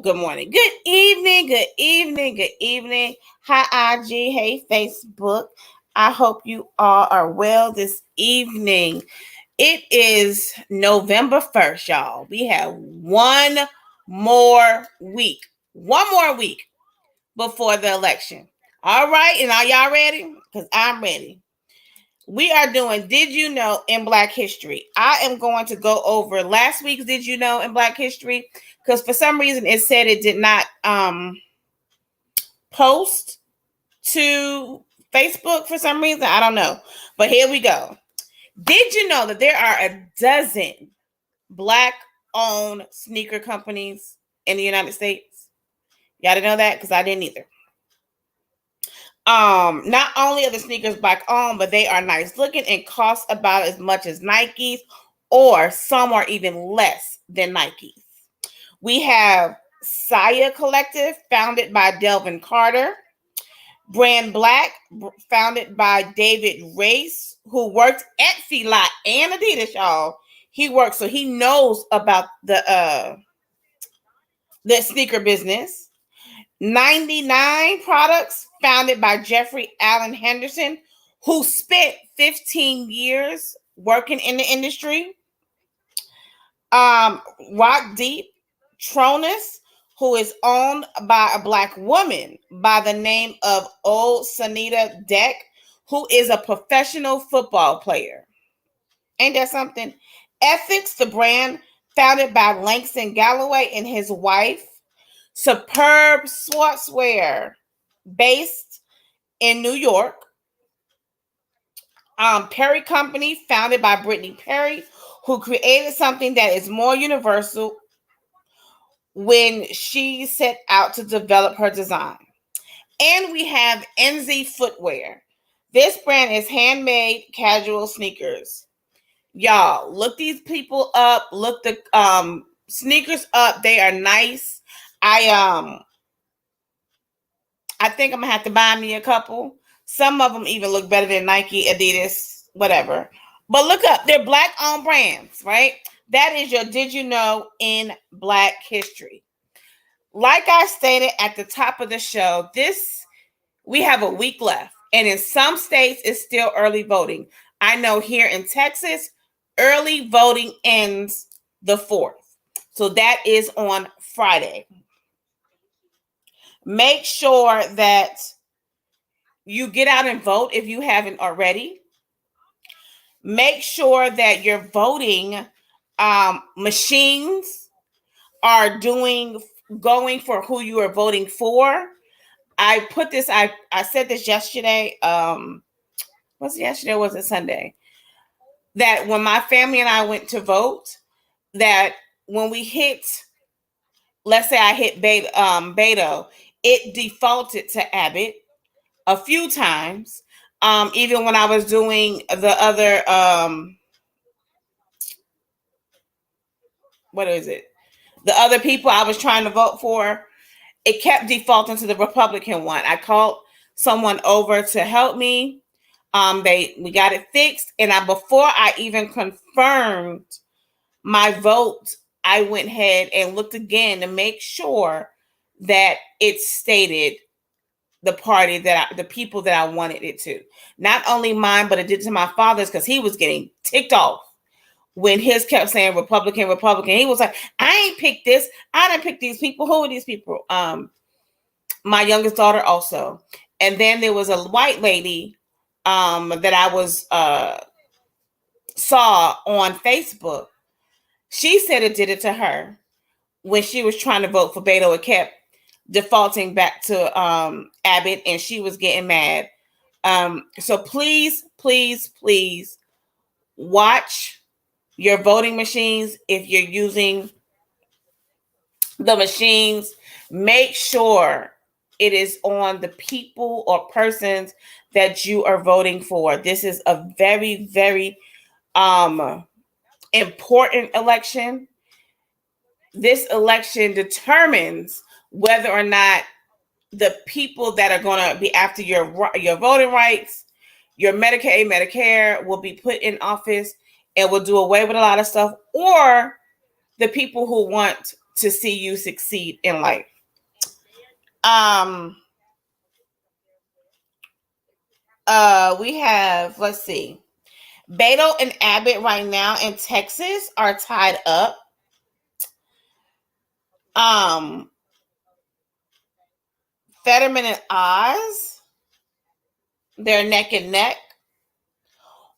good morning. Good evening. Good evening. Good evening. Hi, IG. Hey, Facebook. I hope you all are well this evening. It is November 1st, y'all. We have one more week. One more week before the election. All right. And are y'all ready? Because I'm ready. We are doing Did You Know in Black History. I am going to go over last week's Did You Know in Black History because for some reason it said it did not post to Facebook for some reason. I don't know. But here we go. Did you know that there are a dozen Black-owned sneaker companies in the United States? Y'all didn't know that? Because I didn't either. Not only are the sneakers Black-owned, but they are nice looking and cost about as much as Nike's, or some are even less than Nike's. We have Saya Collective, founded by Delvin Carter. Brand Black, founded by David Race, who worked at Fila and Adidas, y'all. He works, so he knows about the sneaker business. 99 Products, founded by Jeffrey Allen Henderson, who spent 15 years working in the industry. Rock Deep Tronus, who is owned by a Black woman by the name of Old Sanita Deck, who is a professional football player. Ain't that something? Ethics, the brand, founded by Langston Galloway and his wife. Superb Sportswear, based in New York. Perry Company, founded by Brittany Perry, who created something that is more universal when she set out to develop her design. And we have NZ Footwear. This brand is handmade casual sneakers. Y'all, look these people up. Look the sneakers up. They are nice. I think I'm gonna have to buy me a couple. Some of them even look better than Nike, Adidas, whatever. But look up, they're Black-owned brands, right? That is your Did You Know in Black History. Like I stated at the top of the show, we have a week left, and in some states it's still early voting. I know here in Texas, early voting ends the 4th, so that is on Friday. Make sure that you get out and vote if you haven't already. Make sure that your voting machines are going for who you are voting for. I said this yesterday. Was it yesterday or was it Sunday? That when my family and I went to vote, that when we hit, let's say I hit Beto, it defaulted to Abbott a few times. Even when I was doing the other, what is it? The other people I was trying to vote for, it kept defaulting to the Republican one. I called someone over to help me. We got it fixed, and before I even confirmed my vote, I went ahead and looked again to make sure that it stated the party the people that I wanted it to. Not only mine, but it did to my father's, because he was getting ticked off when his kept saying Republican, Republican. He was like, I ain't picked this. I didn't pick these people. Who are these people? My youngest daughter also. And then there was a white lady that I was saw on Facebook. She said it did it to her when she was trying to vote for Beto. It kept defaulting back to Abbott, and she was getting mad. So please, please, please watch your voting machines. If you're using the machines, make sure it is on the people or persons that you are voting for. This is a very, very important election. This election determines whether or not the people that are going to be after your voting rights, your Medicaid, Medicare, will be put in office and will do away with a lot of stuff, or the people who want to see you succeed in life. We have, let's see, Beto and Abbott right now in Texas are tied up. Fetterman and Oz, they're neck and neck.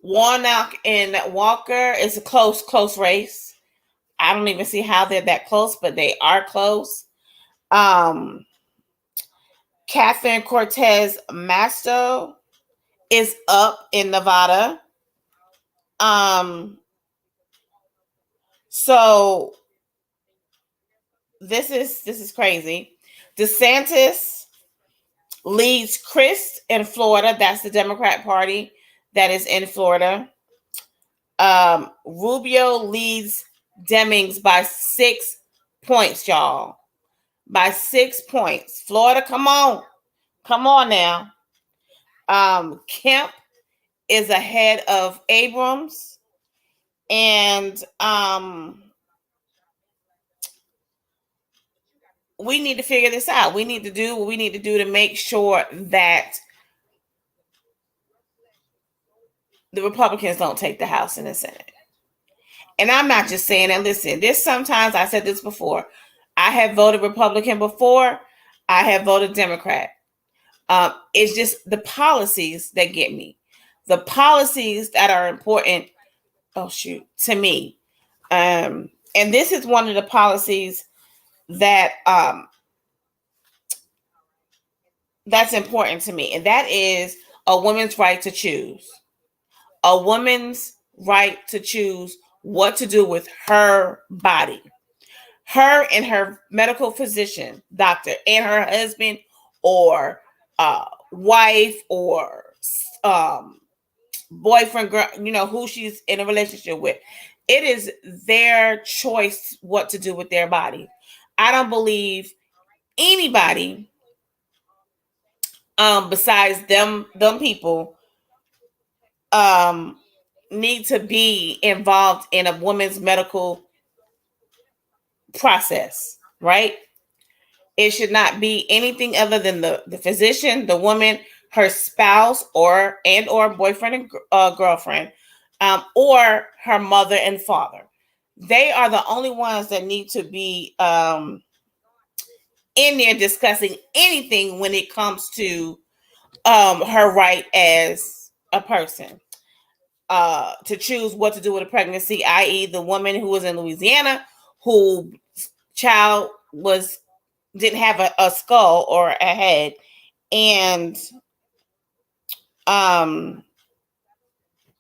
Warnock and Walker is a close race. I don't even see how they're that close, but they are close. Catherine Cortez Masto is up in Nevada. So this is crazy. DeSantis leads Chris in Florida. That's the Democrat Party that is in Florida. Rubio leads Demings by 6 points, y'all. By 6 points. Florida, come on. Come on now. Kemp is ahead of Abrams. And we need to figure this out. We need to do what we need to do to make sure that the Republicans don't take the House and the Senate. And I'm not just saying that. Listen, there's sometimes, I said this before, I have voted Republican before. I have voted Democrat. It's just the policies that get me. The policies that are important, to me. And this is one of the policies that that's important to me. And that is a woman's right to choose. A woman's right to choose what to do with her body. Her and her medical physician, doctor, and her husband or wife or boyfriend, girl, who she's in a relationship with. It is their choice what to do with their body. I don't believe anybody besides them people need to be involved in a woman's medical process, right? It should not be anything other than the physician, the woman, her spouse, or boyfriend and girlfriend, or her mother and father. They are the only ones that need to be in there discussing anything when it comes to her right as a person to choose what to do with a pregnancy, i.e. the woman who was in Louisiana who child didn't have a skull or a head, and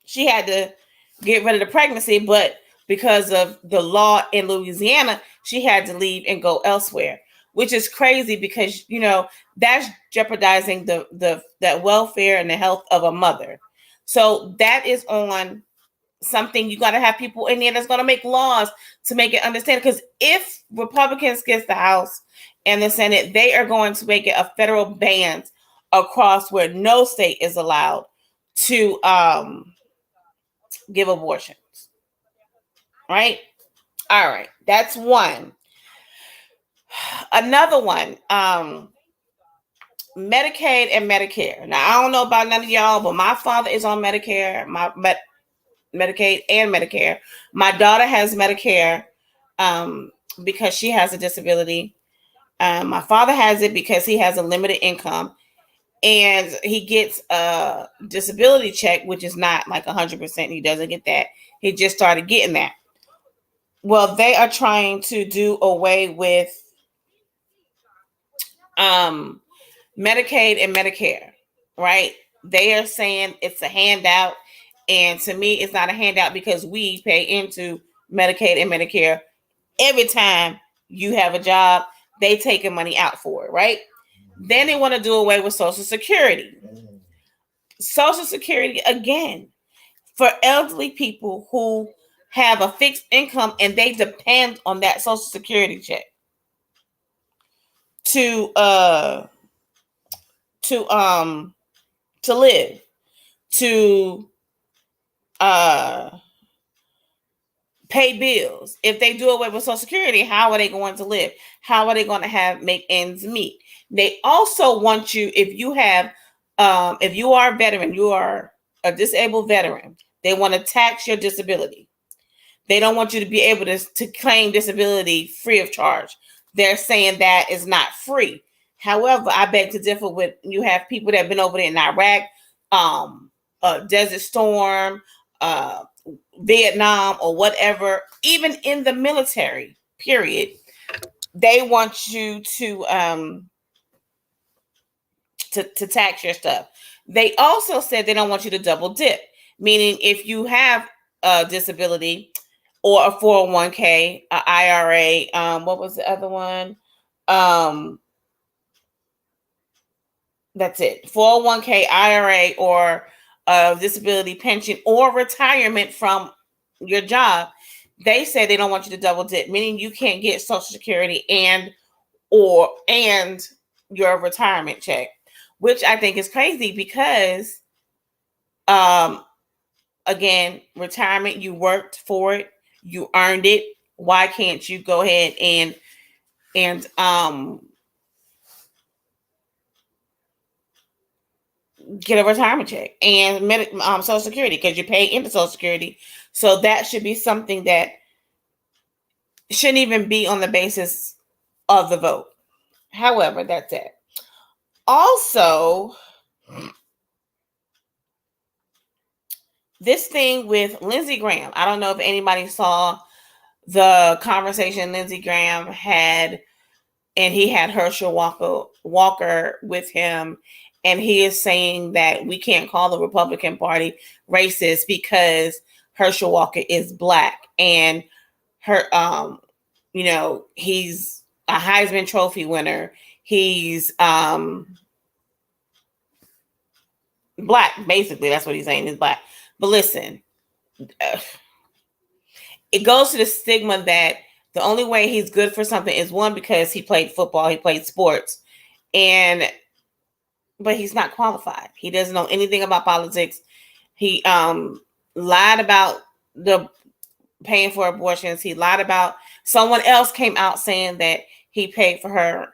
she had to get rid of the pregnancy, but because of the law in Louisiana, she had to leave and go elsewhere, which is crazy because that's jeopardizing the welfare and the health of a mother. So that is on something. You got to have people in there that's going to make laws to make it understand, because if Republicans get the House and the Senate, they are going to make it a federal ban across where no state is allowed to give abortions. Right? All right. That's one. Another one, Medicaid and Medicare. Now, I don't know about none of y'all, but my father is on Medicare, Medicaid and Medicare. My daughter has Medicare because she has a disability. My father has it because he has a limited income, and he gets a disability check, which is not like 100%. He doesn't get that. He just started getting that. Well, they are trying to do away with Medicaid and Medicare, right? They are saying it's a handout. And to me, it's not a handout because we pay into Medicaid and Medicare every time you have a job. They taking money out for it, right? Then they want to do away with Social Security. Social Security, again, for elderly people who have a fixed income and they depend on that Social Security check to live, to pay bills. If they do away with Social Security, how are they going to live? How are they going to make ends meet? They also want you, if you are a veteran, you are a disabled veteran, they want to tax your disability. They don't want you to be able to claim disability free of charge. They're saying that is not free. However, I beg to differ with, you have people that have been over there in Iraq, Desert Storm, Vietnam, or whatever, even in the military, period. They want you to tax your stuff. They also said they don't want you to double dip, meaning if you have a disability or a 401k, a IRA, what was the other one? That's it. 401k, IRA, or a disability pension or retirement from your job. They say they don't want you to double dip, meaning you can't get Social Security and your retirement check, which I think is crazy because, again, retirement, you worked for it, you earned it. Why can't you go ahead and get a retirement check and Social Security, because you pay into Social Security? So that should be something that shouldn't even be on the basis of the vote. However, that's it. Also, this thing with Lindsey Graham, I don't know if anybody saw the conversation Lindsey Graham had, and he had Herschel Walker with him, and he is saying that we can't call the Republican Party racist because Herschel Walker is Black, and he's a Heisman Trophy winner. He's Black, basically. That's what he's saying, is Black. But listen, it goes to the stigma that the only way he's good for something is, one, because he played football, he played sports, but he's not qualified. He doesn't know anything about politics. He lied about the paying for abortions. He lied about, someone else came out saying that he paid for her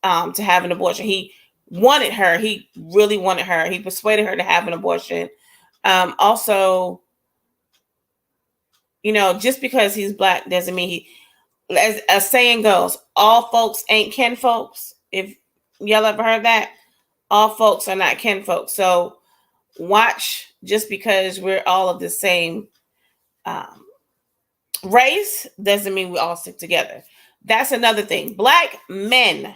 to have an abortion. He wanted her. He really wanted her. He persuaded her to have an abortion. Also, just because he's Black doesn't mean as a saying goes, all folks ain't kin folks. If y'all ever heard that, all folks are not kin folks. So watch, just because we're all of the same race doesn't mean we all stick together. That's another thing. Black men,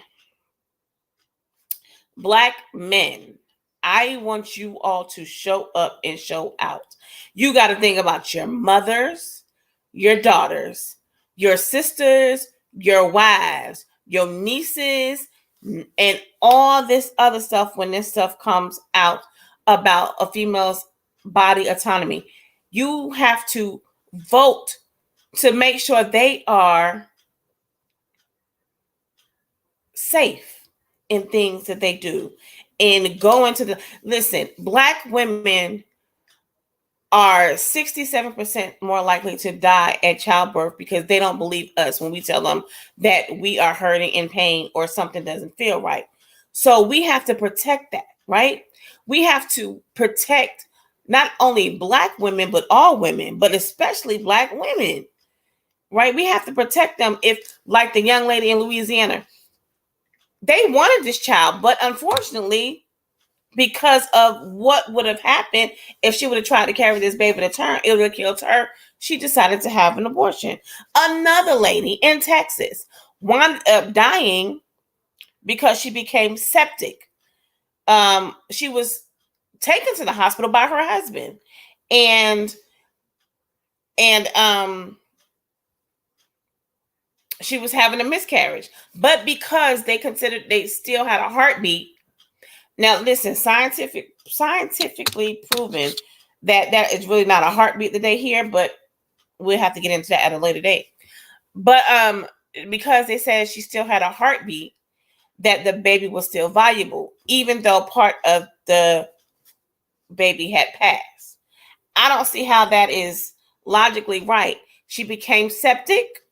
I want you all to show up and show out. You got to think about your mothers, your daughters, your sisters, your wives, your nieces, and all this other stuff. When this stuff comes out about a female's body autonomy, you have to vote to make sure they are safe in things that they do, and go into listen, Black women are 67% more likely to die at childbirth because they don't believe us when we tell them that we are hurting, in pain, or something doesn't feel right. So we have to protect that, right? We have to protect not only Black women, but all women, but especially Black women, right? We have to protect them. If, like the young lady in Louisiana, they wanted this child, but unfortunately, because of what would have happened if she would have tried to carry this baby to term, it would have killed her. She decided to have an abortion. Another lady in Texas wound up dying because she became septic. She was taken to the hospital by her husband, and she was having a miscarriage, but because they considered they still had a heartbeat. Now, listen, scientifically proven that is really not a heartbeat that they hear, but we'll have to get into that at a later date. But because they said she still had a heartbeat, that the baby was still valuable, even though part of the baby had passed. I don't see how that is logically right. She became septic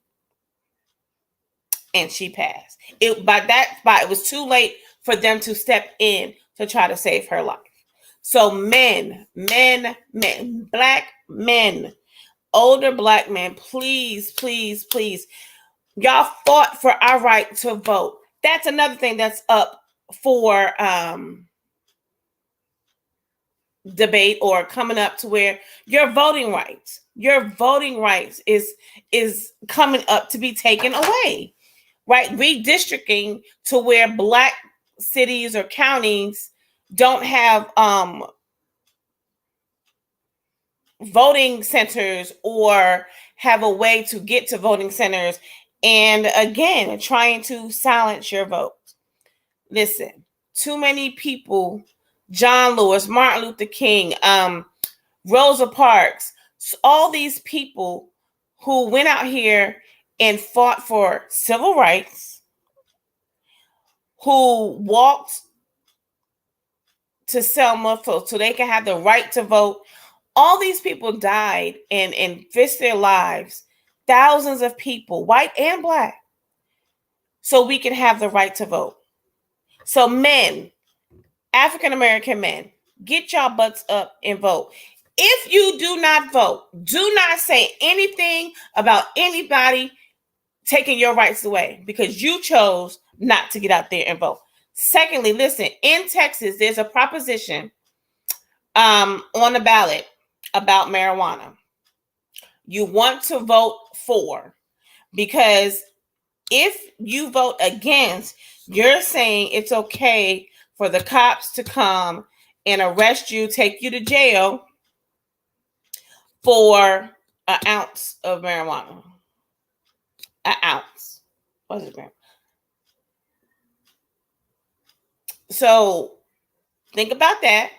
and she passed. By that spot, it was too late for them to step in to try to save her life. So men, black men, older black men, please, please, please, y'all fought for our right to vote. That's another thing that's up for debate or coming up, to where your voting rights is coming up to be taken away, right? Redistricting to where black cities or counties don't have voting centers or have a way to get to voting centers, and again trying to silence your vote. Listen, too many people, John Lewis, Martin Luther King, Rosa Parks, all these people who went out here and fought for civil rights, who walked to Selma so they can have the right to vote. All these people died and risked their lives, thousands of people, white and black, so we can have the right to vote. So men, African-American men, get y'all butts up and vote. If you do not vote, do not say anything about anybody taking your rights away because you chose not to get out there and vote. Secondly, listen, in Texas, there's a proposition on the ballot about marijuana. You want to vote for, because if you vote against, you're saying it's okay for the cops to come and arrest you, take you to jail for an ounce of marijuana. An ounce. What's it, gram? So think about that.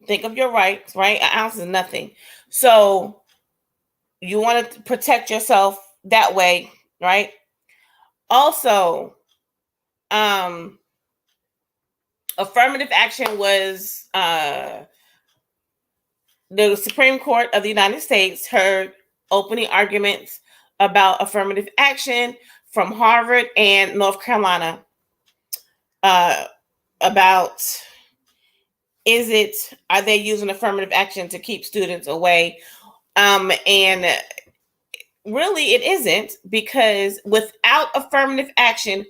Think of your rights, right? An ounce is nothing. So you want to protect yourself that way, right? Also, affirmative action was the Supreme Court of the United States heard opening arguments about affirmative action from Harvard and North Carolina about are they using affirmative action to keep students away? And really it isn't, because without affirmative action,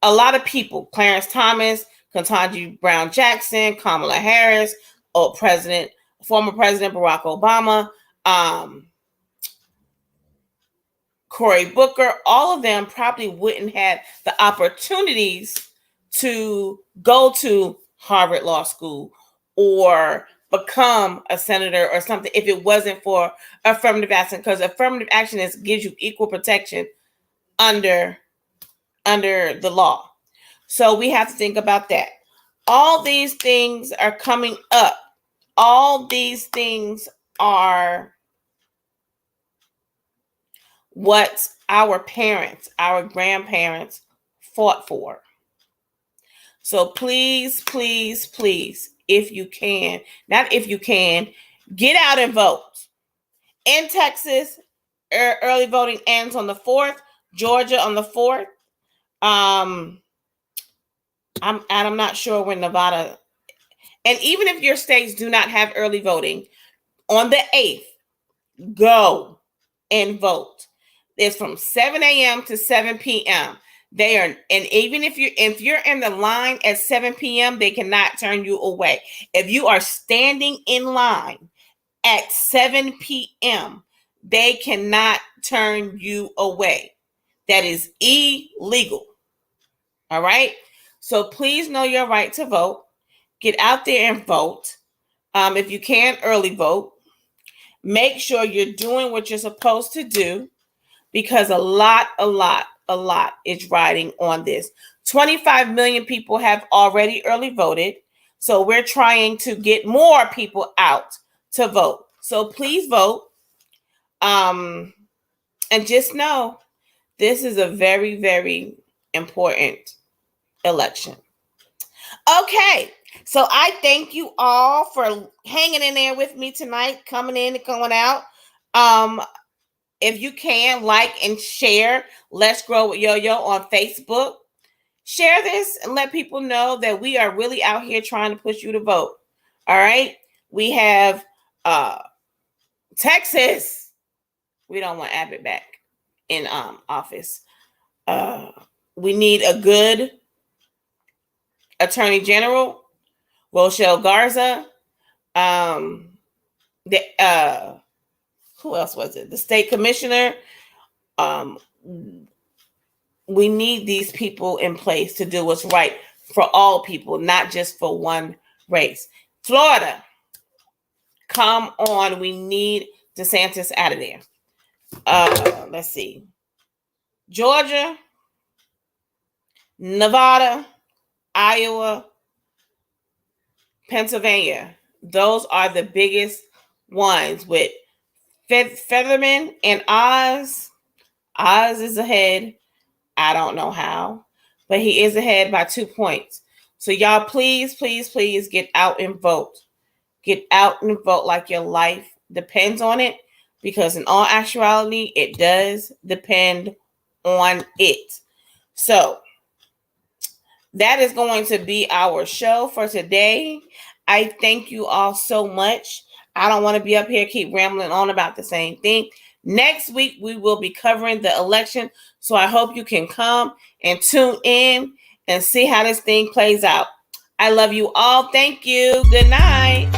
a lot of people, Clarence Thomas, Ketanji Brown Jackson, Kamala Harris, former President Barack Obama, Cory Booker, all of them probably wouldn't have the opportunities to go to Harvard Law School or become a senator or something if it wasn't for affirmative action, because affirmative action gives you equal protection under the law. So we have to think about that. All these things are coming up. All these things are what our parents, our grandparents fought for. So please, please, please, if you can, get out and vote. In Texas, early voting ends on the 4th. Georgia on the 4th. I'm not sure when Nevada. And even if your states do not have early voting, on the 8th, go and vote. It's from 7 a.m. to 7 p.m. And even if you're in the line at 7 p.m., they cannot turn you away. If you are standing in line at 7 p.m., they cannot turn you away. That is illegal. All right. So please know your right to vote. Get out there and vote. If you can, early vote. Make sure you're doing what you're supposed to do, because a lot is riding on this. 25 million people have already early voted. So we're trying to get more people out to vote. So please vote. And just know this is a very, very important election. Okay. So I thank you all for hanging in there with me tonight, coming in and going out. If you can, like and share Let's Grow with Yo-Yo on Facebook. Share this and let people know that we are really out here trying to push you to vote. All right. We have Texas. We don't want Abbott back in office. We need a good Attorney General, Rochelle Garza. Who else was it? The state commissioner. We need these people in place to do what's right for all people, not just for one race. Florida, come on. We need DeSantis out of there. Let's see. Georgia, Nevada, Iowa, Pennsylvania. Those are the biggest ones with Fetterman and Oz. Oz is ahead. I don't know how, but he is ahead by 2 points. So y'all, please, please, please get out and vote. Get out and vote like your life depends on it, because in all actuality, it does depend on it. So that is going to be our show for today. I thank you all so much. I don't want to be up here keep rambling on about the same thing. Next week, we will be covering the election. So I hope you can come and tune in and see how this thing plays out. I love you all. Thank you. Good night.